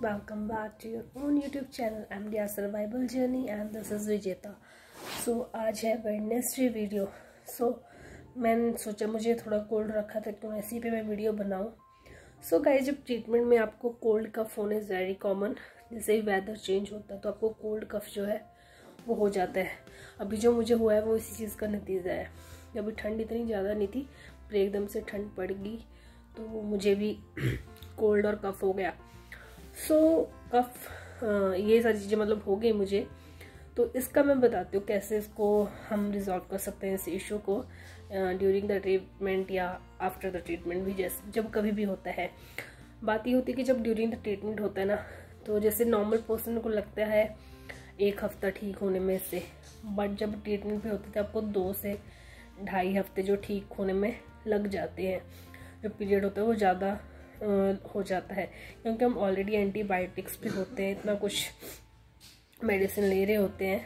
welcome back to your own YouTube channel MDR Survival Journey and this is Vijeta। So आज है Wednesday video. मैंने सोचा मुझे थोड़ा कोल्ड रखा था तो इसी पे मैं वीडियो बनाऊं। गाइस, जब ट्रीटमेंट में आपको कोल्ड कफ होने इज़ वेरी कॉमन। जैसे ही वेदर चेंज होता है तो आपको कोल्ड कफ जो है वो हो जाता है। अभी जो मुझे हुआ है वो इसी चीज़ का नतीजा है। अभी ठंड इतनी ज़्यादा नहीं थी, पर एकदम से ठंड पड़ गई तो मुझे भी कोल्ड और कफ हो गया। कफ ये सारी चीज़ें मतलब हो गई मुझे। तो इसका मैं बताती हूँ कैसे इसको हम रिजॉल्व कर सकते हैं इस इशू को ड्यूरिंग द ट्रीटमेंट या आफ्टर द ट्रीटमेंट भी, जैसे जब कभी भी होता है। बात ये होती है कि जब ड्यूरिंग द ट्रीटमेंट होता है ना, तो जैसे नॉर्मल पर्सन को लगता है 1 हफ्ता ठीक होने में से, बट जब ट्रीटमेंट पे होते थे आपको 2 से 2.5 हफ्ते जो ठीक होने में लग जाते हैं। जो पीरियड होता है वो ज़्यादा हो जाता है क्योंकि हम ऑलरेडी एंटीबायोटिक्स पे होते हैं, इतना कुछ मेडिसिन ले रहे होते हैं।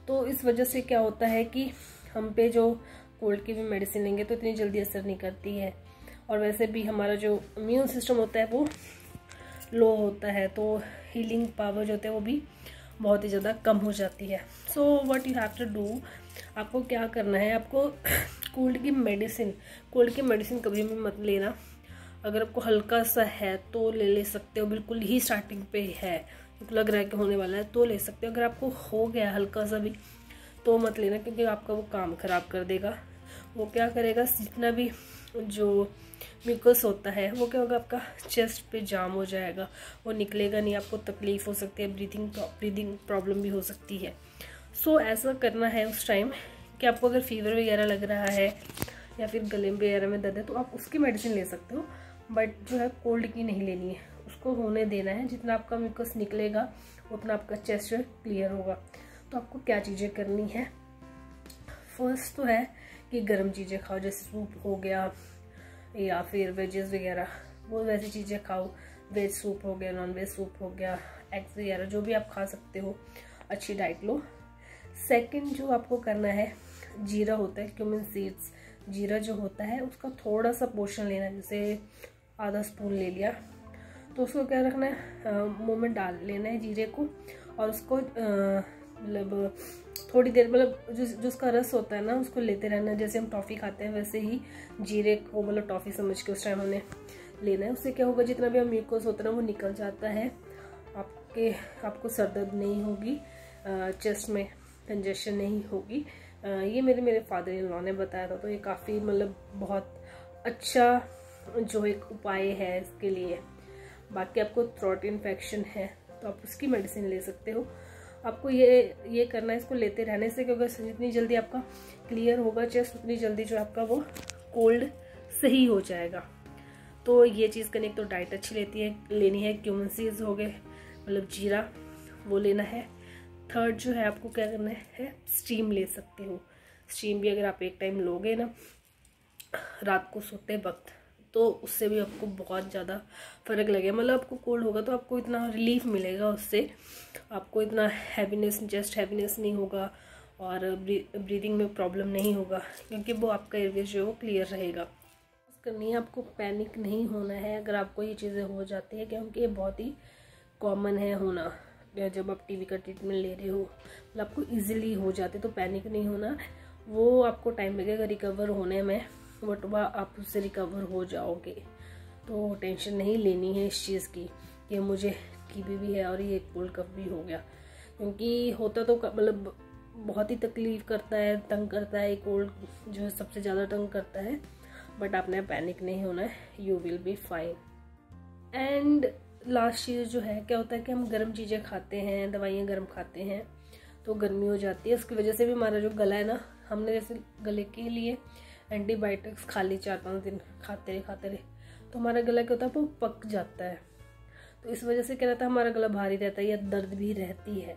तो इस वजह से क्या होता है कि हम पे जो कोल्ड की भी मेडिसिन लेंगे तो इतनी जल्दी असर नहीं करती है, और वैसे भी हमारा जो इम्यून सिस्टम होता है वो लो होता है, तो हीलिंग पावर जो होता है वो भी बहुत ही ज़्यादा कम हो जाती है। What you have to do, आपको क्या करना है, आपको कोल्ड की मेडिसिन कभी भी मत लेना। अगर आपको हल्का सा है तो ले सकते हो, बिल्कुल ही स्टार्टिंग पे है तो लग रहा है कि होने वाला है तो ले सकते हो। अगर आपको हो गया हल्का सा भी तो मत लेना, क्योंकि आपका वो काम खराब कर देगा। वो क्या करेगा, जितना भी जो म्यूकस होता है वो क्या होगा, आपका चेस्ट पे जाम हो जाएगा, वो निकलेगा नहीं, आपको तकलीफ हो सकती है, ब्रीदिंग प्रॉब्लम भी हो सकती है। ऐसा करना है उस टाइम कि आपको अगर फीवर वगैरह लग रहा है या फिर गले वगैरह में दर्द है तो आप उसकी मेडिसिन ले सकते हो, बट जो है कोल्ड की नहीं लेनी है, उसको होने देना है। जितना आपका म्यूकस निकलेगा उतना आपका चेस्ट जो है क्लियर होगा। तो आपको क्या चीज़ें करनी है, फर्स्ट तो है कि गर्म चीज़ें खाओ, जैसे सूप हो गया या फिर वेजेस वगैरह, वो वैसी चीज़ें खाओ। वेज सूप हो गया, नॉन वेज सूप हो गया, एग्स वगैरह जो भी आप खा सकते हो, अच्छी डाइट लो। सेकंड जो आपको करना है, जीरा होता है, क्यूमिन सीड्स, जीरा जो होता है उसका थोड़ा सा पोर्शन लेना है, जैसे आधा स्पून ले लिया, तो उसको क्या रखना है, मुंह में डाल लेना है जीरे को, और उसको मतलब थोड़ी देर, मतलब जो उसका रस होता है ना उसको लेते रहना है। जैसे हम टॉफ़ी खाते हैं वैसे ही जीरे को मतलब टॉफ़ी समझ के उस टाइम हमने लेना है। उससे क्या होगा, जितना भी म्यूकस होता है ना वो निकल जाता है, आपको सर दर्द नहीं होगी, चेस्ट में कंजेशन नहीं होगी। ये मेरे फादर इन लॉ ने बताया था, तो ये काफ़ी मतलब बहुत अच्छा जो एक उपाय है इसके लिए। बाकी आपको थ्रोट इन्फेक्शन है तो आप उसकी मेडिसिन ले सकते हो। आपको ये करना है, इसको लेते रहने से, क्योंकि जितनी जल्दी आपका क्लियर होगा चेस्ट उतनी जल्दी जो आपका वो कोल्ड सही हो जाएगा। तो ये चीज़ करने की तो डाइट अच्छी लेनी है। क्यूमिन सीड्स हो गए, मतलब जीरा, वो लेना है। थर्ड जो है आपको क्या करना है, स्टीम ले सकते हो। स्टीम भी अगर आप एक टाइम लोगे ना रात को सोते वक्त, तो उससे भी आपको बहुत ज़्यादा फ़र्क लगेगा। मतलब आपको कोल्ड होगा तो आपको इतना रिलीफ मिलेगा उससे, आपको इतना हैवीनेस, चेस्ट हैवीनेस नहीं होगा और ब्रीदिंग में प्रॉब्लम नहीं होगा, क्योंकि वो आपका एयरवेज जो है वो क्लियर रहेगा। करनी है, आपको पैनिक नहीं होना है अगर आपको ये चीज़ें हो जाती है, क्योंकि ये बहुत ही कॉमन है होना। जब आप टीबी का ट्रीटमेंट ले रहे हो मतलब आपको ईजिली हो जाते, तो पैनिक नहीं होना। वो आपको टाइम लगेगा रिकवर होने में, बट वह आप उससे रिकवर हो जाओगे। तो टेंशन नहीं लेनी है इस चीज़ की कि मुझे टीबी भी है और ये कोल्ड कफ भी हो गया, क्योंकि होता तो मतलब बहुत ही तकलीफ करता है, तंग करता है। कोल्ड जो है सबसे ज़्यादा तंग करता है, बट आपने पैनिक नहीं होना है, you will be fine. And last चीज़ जो है, क्या होता है कि हम गर्म चीज़ें खाते हैं, दवाइयाँ गर्म खाते हैं तो गर्मी हो जाती है। उसकी वजह से भी हमारा जो गला है ना, हमने जैसे गले के लिए एंटीबायोटिक्स खा ली 4-5 दिन खाते रहे तो हमारा गला क्या होता है, वो पक जाता है। तो इस वजह से क्या रहता है, हमारा गला भारी रहता है या दर्द भी रहती है।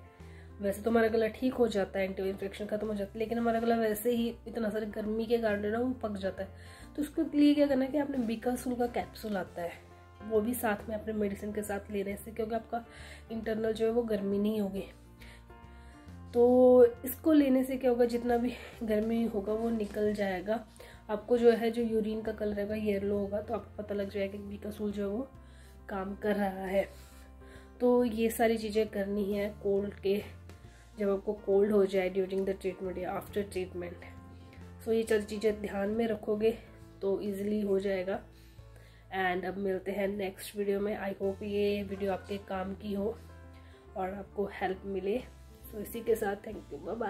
वैसे तो हमारा गला ठीक हो जाता है, एंटी इन्फेक्शन खत्म हो जाता है, लेकिन हमारा गला वैसे ही इतना सारी गर्मी के कारण ना वो पक जाता है। तो उसके लिए क्या करना है कि आपने बीकासूल का कैप्सूल आता है, वो भी साथ में अपने मेडिसिन के साथ लेने से, क्योंकि आपका इंटरनल जो है वो गर्मी नहीं होगी। तो इसको लेने से क्या होगा, जितना भी गर्मी होगा वो निकल जाएगा। आपको जो है जो यूरिन का कलर होगा येलो होगा, तो आपको पता लग जाएगा कि बीकासूल जो है वो काम कर रहा है। तो ये सारी चीज़ें करनी है कोल्ड के, जब आपको कोल्ड हो जाए ड्यूरिंग द ट्रीटमेंट या आफ्टर ट्रीटमेंट। सो ये सारी चीज़ें ध्यान में रखोगे तो ईज़िली हो जाएगा। एंड अब मिलते हैं नेक्स्ट वीडियो में। आई होप ये वीडियो आपके काम की हो और आपको हेल्प मिले। सो इसी के साथ थैंक यू, बाय बाय।